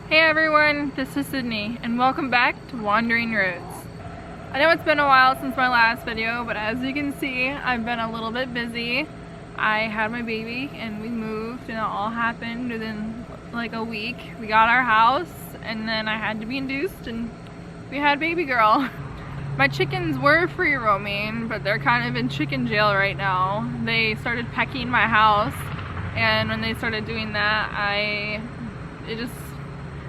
Hey everyone, this is Sydney and welcome back to Wandering Roads. I know it's been a while since my last video, but as you can see, I've been a little bit busy. I had my baby and we moved and it all happened within like a week. We got our house and then I had to be induced and we had baby girl. My chickens were free roaming, but they're kind of in chicken jail right now. They started pecking my house, and when they started doing that,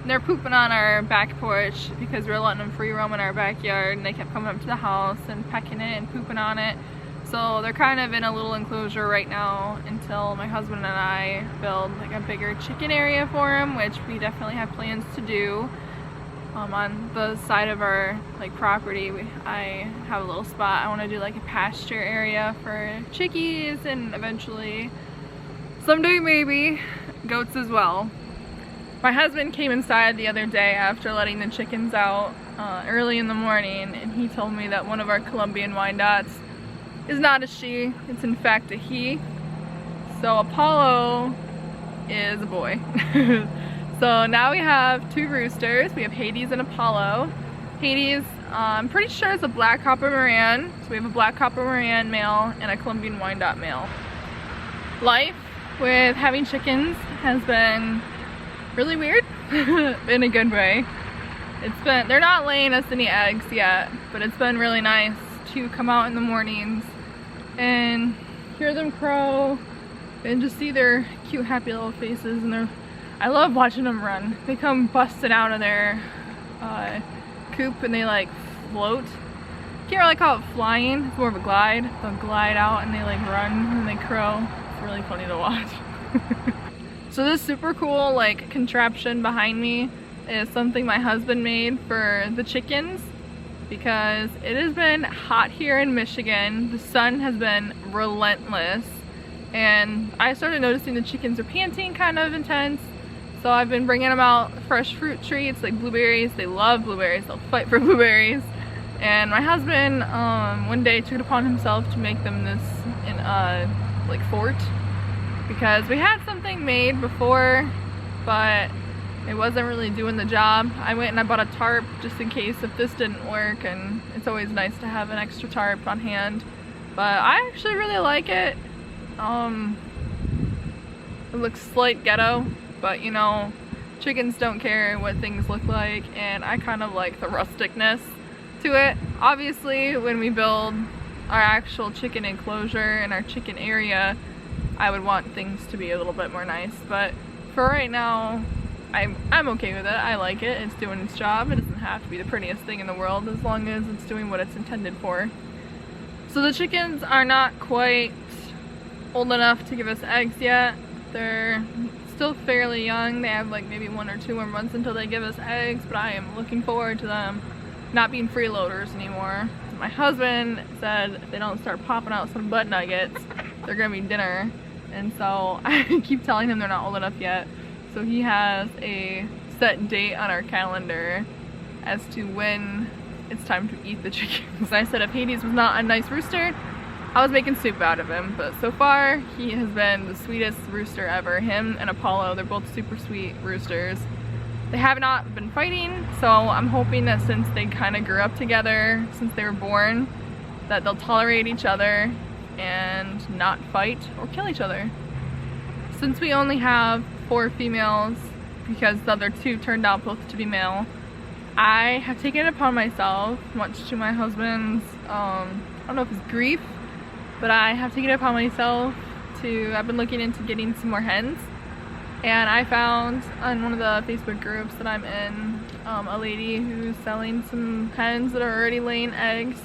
they're pooping on our back porch because we're letting them free roam in our backyard, and they kept coming up to the house and pecking it and pooping on it. So they're kind of in a little enclosure right now until my husband and I build like a bigger chicken area for them, which we definitely have plans to do. On the side of our property, I have a little spot. I want to do like a pasture area for chickies and eventually someday maybe goats as well. My husband came inside the other day after letting the chickens out early in the morning, and he told me that one of our Colombian Wyandottes is not a she, it's in fact a he. So Apollo is a boy. So now we have two roosters. We have Hades and Apollo. Hades, I'm pretty sure is a black copper Moran. So we have a black copper Moran male and a Colombian Wyandotte male. Life with having chickens has been really weird in a good way. They're not laying us any eggs yet, but it's been really nice to come out in the mornings and hear them crow and just see their cute happy little faces, and I love watching them run. They come busted out of their coop and they like float. Can't really call it flying, it's more of a glide. They'll glide out and they like run and they crow. It's really funny to watch. So this super cool contraption behind me is something my husband made for the chickens because it has been hot here in Michigan. The sun has been relentless and I started noticing the chickens are panting kind of intense. So I've been bringing them out fresh fruit treats like blueberries. They love blueberries, they'll fight for blueberries. And my husband one day took it upon himself to make them this in fort, because we had something made before but it wasn't really doing the job. I went and I bought a tarp just in case if this didn't work, and it's always nice to have an extra tarp on hand. But I actually really like it. It looks slight ghetto, but you know, chickens don't care what things look like, and I kind of like the rusticness to it. Obviously when we build our actual chicken enclosure and our chicken area, I would want things to be a little bit more nice, but for right now I'm okay with it. I like it. It's doing its job. It doesn't have to be the prettiest thing in the world as long as it's doing what it's intended for. So the chickens are not quite old enough to give us eggs yet. They're still fairly young. They have maybe 1 or 2 more months until they give us eggs, but I am looking forward to them not being freeloaders anymore. My husband said if they don't start popping out some butt nuggets, they're gonna be dinner. And so I keep telling him they're not old enough yet. So he has a set date on our calendar as to when it's time to eat the chickens. I said if Hades was not a nice rooster, I was making soup out of him, but so far he has been the sweetest rooster ever. Him and Apollo, they're both super sweet roosters. They have not been fighting, so I'm hoping that since they kind of grew up together, since they were born, that they'll tolerate each other and not fight or kill each other. Since we only have 4 females, because the other 2 turned out both to be male, I have taken it upon myself, much to my husband's, I don't know if it's grief, but I have taken it upon myself I've been looking into getting some more hens. And I found on one of the Facebook groups that I'm in, a lady who's selling some hens that are already laying eggs.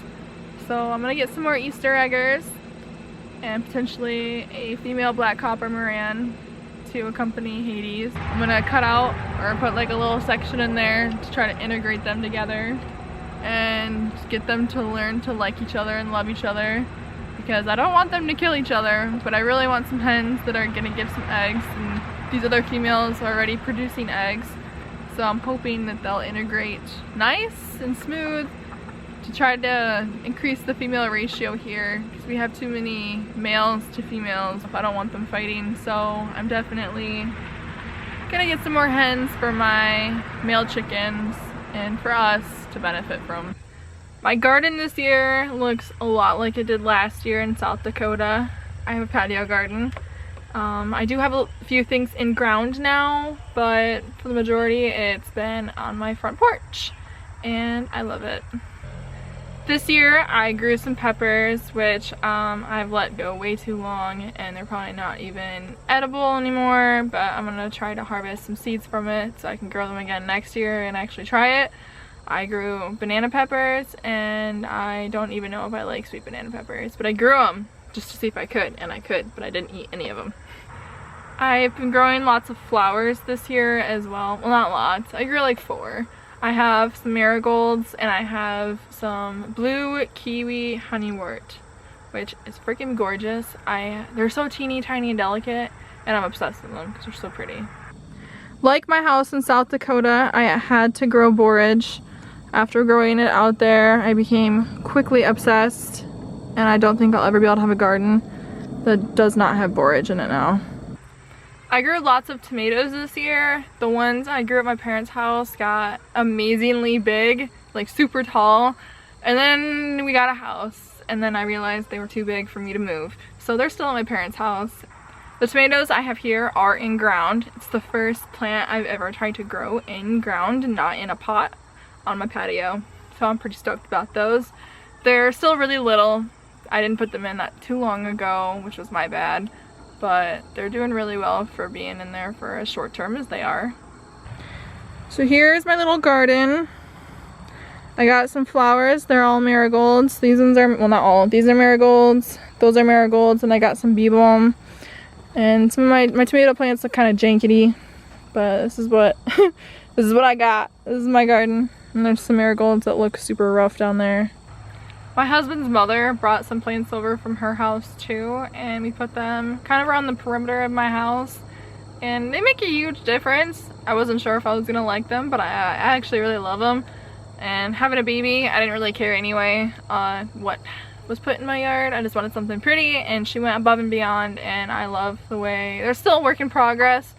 So I'm gonna get some more Easter eggers and potentially a female black copper Moran to accompany Hades. I'm gonna cut out or put a little section in there to try to integrate them together and get them to learn to like each other and love each other, because I don't want them to kill each other, but I really want some hens that are gonna give some eggs, and these other females are already producing eggs, so I'm hoping that they'll integrate nice and smooth to try to increase the female ratio here, because we have too many males to females if I don't want them fighting. So I'm definitely gonna get some more hens for my male chickens and for us to benefit from. My garden this year looks a lot like it did last year in South Dakota. I have a patio garden. I do have a few things in ground now, but for the majority it's been on my front porch and I love it. This year I grew some peppers, which I've let go way too long and they're probably not even edible anymore, but I'm gonna try to harvest some seeds from it so I can grow them again next year and actually try it. I grew banana peppers and I don't even know if I like sweet banana peppers, but I grew them just to see if I could, and I could, but I didn't eat any of them. I've been growing lots of flowers this year as well. Well, not lots. I grew like 4. I have some marigolds and I have some blue kiwi honeywort, which is freaking gorgeous. They're so teeny tiny and delicate, and I'm obsessed with them because they're so pretty. Like my house in South Dakota, I had to grow borage. After growing it out there, I became quickly obsessed, and I don't think I'll ever be able to have a garden that does not have borage in it now. I grew lots of tomatoes this year. The ones I grew at my parents' house got amazingly big, like super tall, and then we got a house, and then I realized they were too big for me to move. So they're still at my parents' house. The tomatoes I have here are in ground. It's the first plant I've ever tried to grow in ground, not in a pot on my patio. So I'm pretty stoked about those. They're still really little. I didn't put them in that too long ago, which was my bad, but they're doing really well for being in there for as short term as they are. So here's my little garden. I got some flowers. They're all marigolds. These ones are, well, not all. These are marigolds. Those are marigolds, and I got some bee balm. And some of my tomato plants look kind of jankety, but this is what this is what I got. This is my garden. And there's some marigolds that look super rough down there. My husband's mother brought some plants over from her house too, and we put them kind of around the perimeter of my house, and they make a huge difference. I wasn't sure if I was gonna like them, but I actually really love them. And having a baby, I didn't really care anyway what was put in my yard. I just wanted something pretty, and she went above and beyond, and I love the way, they're still a work in progress,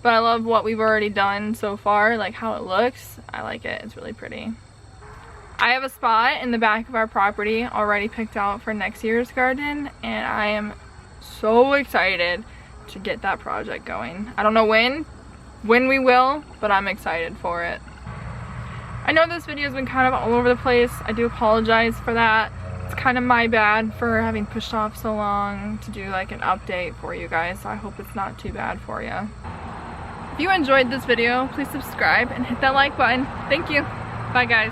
but I love what we've already done so far, like how it looks. I like it, it's really pretty. I have a spot in the back of our property already picked out for next year's garden, and I am so excited to get that project going. I don't know when we will, but I'm excited for it. I know this video has been kind of all over the place. I do apologize for that. It's kind of my bad for having pushed off so long to do like an update for you guys, so I hope it's not too bad for you. If you enjoyed this video, please subscribe and hit that like button. Thank you. Bye guys.